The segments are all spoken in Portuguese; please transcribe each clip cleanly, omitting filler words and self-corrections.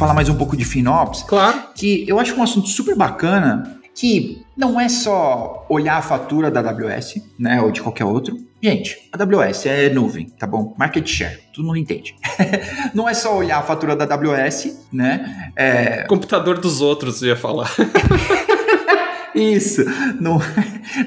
falar mais um pouco de FinOps. Claro. Que eu acho um assunto super bacana, que não é só olhar a fatura da AWS, né, ou de qualquer outro. Gente, a AWS é nuvem, tá bom? Market share, todo mundo entende. Não é só olhar a fatura da AWS, né? Computador dos outros, eu ia falar. Isso,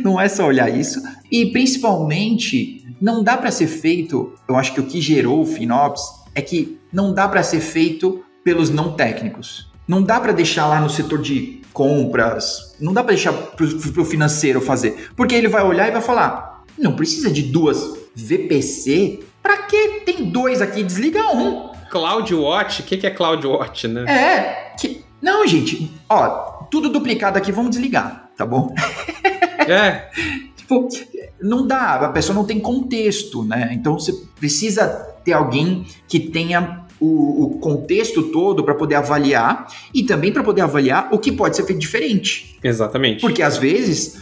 não é só olhar isso. E principalmente, não dá para ser feito, eu acho que o que gerou o FinOps é que não dá para ser feito pelos não técnicos. Não dá para deixar lá no setor de compras, não dá para deixar pro financeiro fazer, porque ele vai olhar e vai falar, não precisa de 2 VPC, para que tem 2 aqui, desliga um. CloudWatch, o que é CloudWatch, né? Não, gente, ó, tudo duplicado aqui, vamos desligar, tá bom? Tipo, não dá, a pessoa não tem contexto, né? Então você precisa ter alguém que tenha o contexto todo para poder avaliar e também para poder avaliar o que pode ser feito diferente. Exatamente. Porque às vezes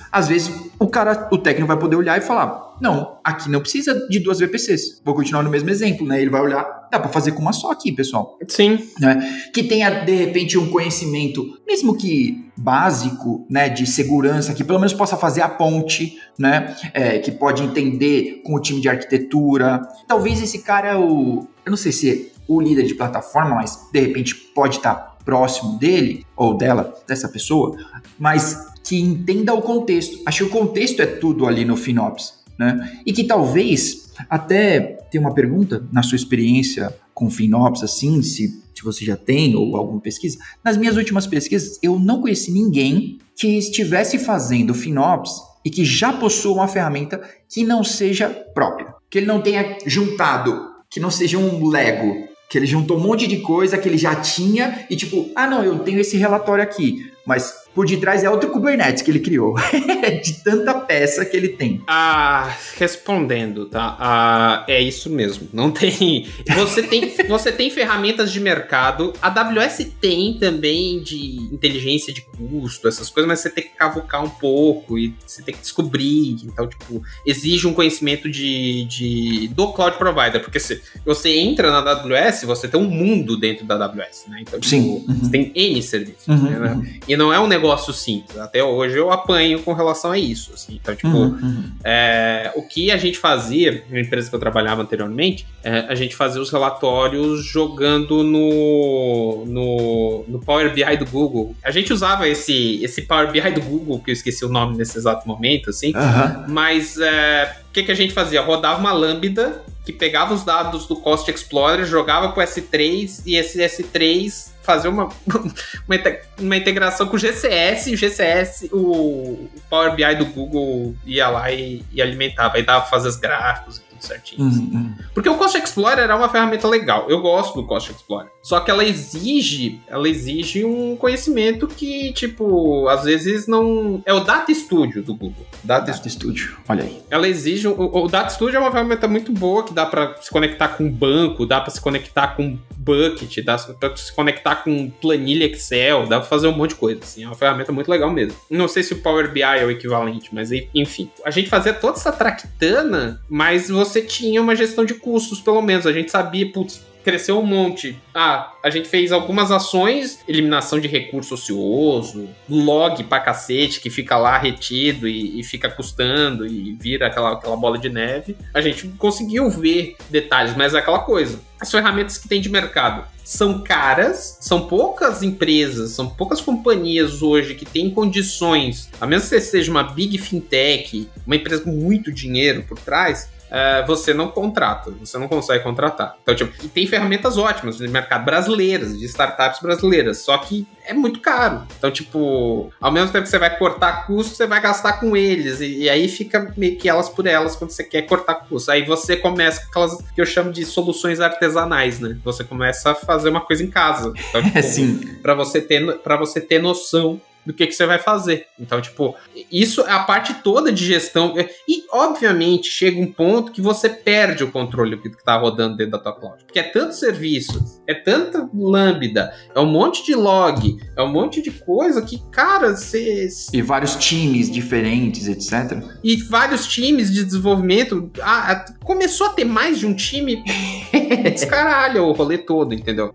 o técnico vai poder olhar e falar, não, aqui não precisa de 2 VPCs. Vou continuar no mesmo exemplo, né? Ele vai olhar, dá para fazer com uma só aqui, pessoal. Sim. Né? Que tenha, de repente, um conhecimento, mesmo que básico, né, de segurança, que pelo menos possa fazer a ponte, né? Que pode entender com o time de arquitetura. Talvez esse cara é eu não sei se é o líder de plataforma, mas de repente pode estar próximo dele ou dela, dessa pessoa, mas que entenda o contexto. Acho que o contexto é tudo ali no FinOps, né? E que talvez até tenha uma pergunta na sua experiência com FinOps, assim, se você já tem ou alguma pesquisa. Nas minhas últimas pesquisas, eu não conheci ninguém que estivesse fazendo FinOps e que já possua uma ferramenta que não seja própria, que ele não tenha juntado, que não seja um Lego, que ele juntou um monte de coisa que ele já tinha e tipo, não, eu tenho esse relatório aqui, mas por detrás é outro Kubernetes que ele criou, de tanta peça que ele tem. Respondendo, tá? É isso mesmo, não tem... Você tem ferramentas de mercado, a AWS tem também de inteligência de custo, essas coisas, mas você tem que cavucar um pouco e você tem que descobrir, então, tipo, exige um conhecimento do cloud provider, porque se você entra na AWS, você tem um mundo dentro da AWS, né? Então, tipo, sim. Você tem N serviços, né? E não é um negócio simples. Até hoje eu apanho com relação a isso, assim. Então, tipo, o que a gente fazia, na empresa que eu trabalhava anteriormente, a gente fazia os relatórios jogando no Power BI do Google. A gente usava esse Power BI do Google, que eu esqueci o nome nesse exato momento, assim, mas o que a gente fazia? Rodava uma lambda que pegava os dados do Cost Explorer, jogava pro S3 e esse S3 fazer uma integração com o GCS, e o GCS, o Power BI do Google ia lá e alimentava, aí dava pra fazer os gráficos e tudo certinho. Porque o Cost Explorer é uma ferramenta legal, eu gosto do Cost Explorer, só que ela exige um conhecimento que, tipo, às vezes não... É o Data Studio do Google. Data Studio, olha aí. Ela exige... O Data Studio é uma ferramenta muito boa, que dá pra se conectar com banco, dá pra se conectar com bucket, dá pra se conectar com planilha Excel, dá pra fazer um monte de coisa, assim, é uma ferramenta muito legal mesmo. Não sei se o Power BI é o equivalente, mas enfim. A gente fazia toda essa traquitana, mas você tinha uma gestão de custos, pelo menos. A gente sabia, cresceu um monte. A gente fez algumas ações, eliminação de recurso ocioso, log pra cacete, que fica lá retido e fica custando e vira aquela bola de neve. A gente conseguiu ver detalhes, mas é aquela coisa. As ferramentas que tem de mercado são caras, são poucas empresas, são poucas companhias hoje que têm condições, a menos que você seja uma big fintech, uma empresa com muito dinheiro por trás, você não contrata, você não consegue contratar. Então, tipo, e tem ferramentas ótimas de mercado brasileiras, de startups brasileiras, só que é muito caro. Então, tipo, ao mesmo tempo que você vai cortar custos, você vai gastar com eles, e aí fica meio que elas por elas quando você quer cortar custos. Aí você começa com aquelas que eu chamo de soluções artesanais, né? Você começa a fazer uma coisa em casa. Então, tipo, sim. Pra você ter noção do que você vai fazer. Então, tipo, isso é a parte toda de gestão. E, obviamente, chega um ponto que você perde o controle do que está rodando dentro da tua cloud. Porque é tanto serviço, é tanta lambda, é um monte de log, é um monte de coisa que, cara, você... E vários times diferentes, etc. E vários times de desenvolvimento. Começou a ter mais de um time, descaralha o rolê todo, entendeu?